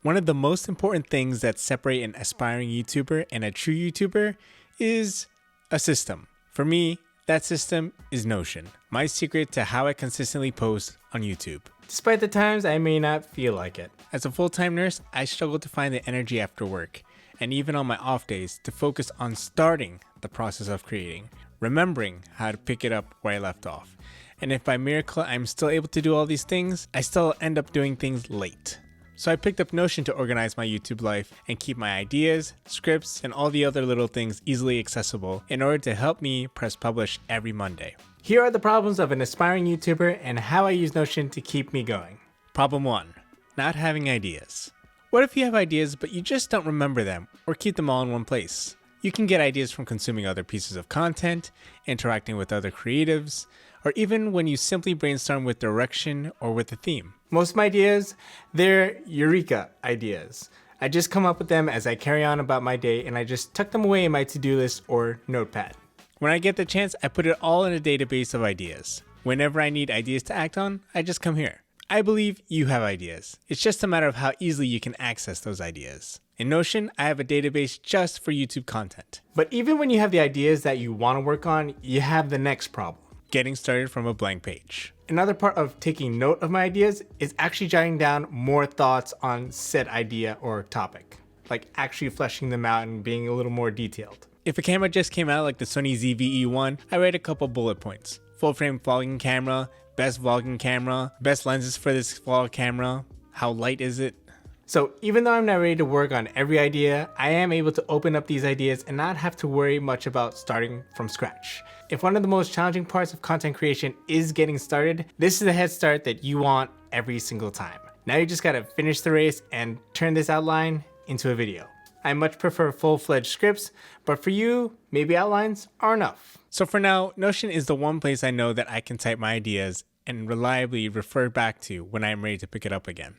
One of the most important things that separate an aspiring YouTuber and a true YouTuber is a system. For me, that system is Notion, my secret to how I consistently post on YouTube. Despite the times I may not feel like it. As a full-time nurse, I struggle to find the energy after work, and even on my off days, to focus on starting the process of creating, remembering how to pick it up where I left off. And if by miracle I'm still able to do all these things, I still end up doing things late. So I picked up Notion to organize my YouTube life and keep my ideas, scripts, and all the other little things easily accessible in order to help me press publish every Monday. Here are the problems of an aspiring YouTuber and how I use Notion to keep me going. Problem 1. Not having ideas. What if you have ideas but you just don't remember them or keep them all in one place? You can get ideas from consuming other pieces of content, interacting with other creatives, or even when you simply brainstorm with direction or with a theme. Most of my ideas, they're eureka ideas. I just come up with them as I carry on about my day and I just tuck them away in my to-do list or notepad. When I get the chance, I put it all in a database of ideas. Whenever I need ideas to act on, I just come here. I believe you have ideas. It's just a matter of how easily you can access those ideas. In Notion, I have a database just for YouTube content. But even when you have the ideas that you want to work on, you have the next problem. Getting started from a blank page. Another part of taking note of my ideas is actually jotting down more thoughts on said idea or topic. Like actually fleshing them out and being a little more detailed. If a camera just came out like the Sony ZV-E1, I write a couple bullet points. Full frame vlogging camera, best vlogging camera, best lenses for this vlog camera, how light is it? So even though I'm not ready to work on every idea, I am able to open up these ideas and not have to worry much about starting from scratch. If one of the most challenging parts of content creation is getting started, this is the head start that you want every single time. Now you just gotta finish the race and turn this outline into a video. I much prefer full-fledged scripts, but for you, maybe outlines are enough. So for now, Notion is the one place I know that I can type my ideas and reliably refer back to when I am ready to pick it up again.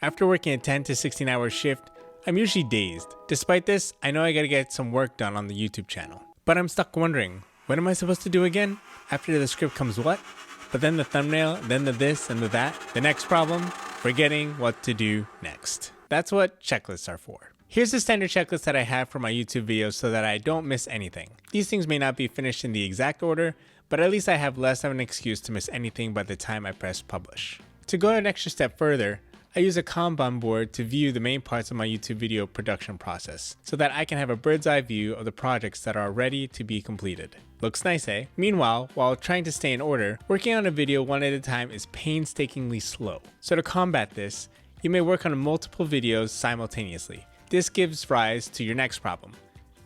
After working a 10 to 16 hour shift, I'm usually dazed. Despite this, I know I gotta get some work done on the YouTube channel. But I'm stuck wondering, what am I supposed to do again? After the script comes what? But then the thumbnail, then the this and the that. The next problem, forgetting what to do next. That's what checklists are for. Here's the standard checklist that I have for my YouTube videos so that I don't miss anything. These things may not be finished in the exact order, but at least I have less of an excuse to miss anything by the time I press publish. To go an extra step further, I use a Kanban board to view the main parts of my YouTube video production process, so that I can have a bird's eye view of the projects that are ready to be completed. Looks nice, eh? Meanwhile, while trying to stay in order, working on a video one at a time is painstakingly slow. So to combat this, you may work on multiple videos simultaneously. This gives rise to your next problem.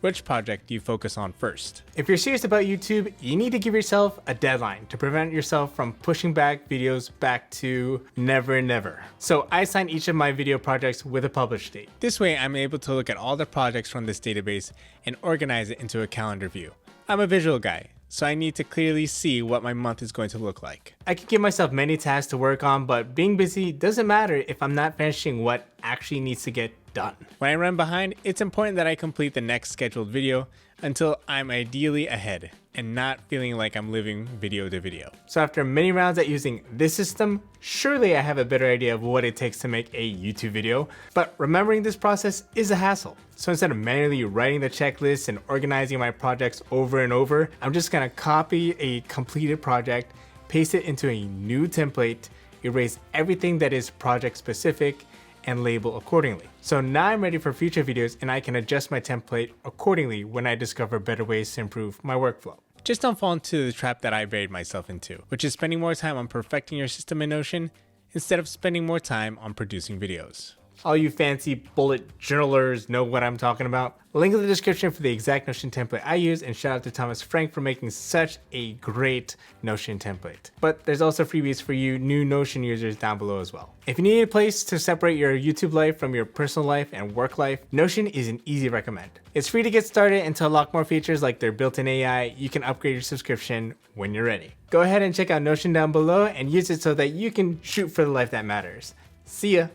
Which project do you focus on first? If you're serious about YouTube, you need to give yourself a deadline to prevent yourself from pushing back videos back to never. So I assign each of my video projects with a publish date. This way I'm able to look at all the projects from this database and organize it into a calendar view. I'm a visual guy, so I need to clearly see what my month is going to look like. I can give myself many tasks to work on, but being busy doesn't matter if I'm not finishing what actually needs to get done. When I run behind, it's important that I complete the next scheduled video until I'm ideally ahead and not feeling like I'm living video to video. So after many rounds at using this system, surely I have a better idea of what it takes to make a YouTube video, but remembering this process is a hassle. So instead of manually writing the checklist and organizing my projects over and over, I'm just gonna copy a completed project, paste it into a new template, erase everything that is project specific, and label accordingly. So now I'm ready for future videos and I can adjust my template accordingly when I discover better ways to improve my workflow. Just don't fall into the trap that I buried myself into, which is spending more time on perfecting your system in Notion instead of spending more time on producing videos. All you fancy bullet journalers know what I'm talking about. Link in the description for the exact Notion template I use, and shout out to Thomas Frank for making such a great Notion template. But there's also freebies for you new Notion users down below as well. If you need a place to separate your YouTube life from your personal life and work life, Notion is an easy recommend. It's free to get started, and to unlock more features like their built-in AI, you can upgrade your subscription when you're ready. Go ahead and check out Notion down below and use it so that you can shoot for the life that matters. See ya!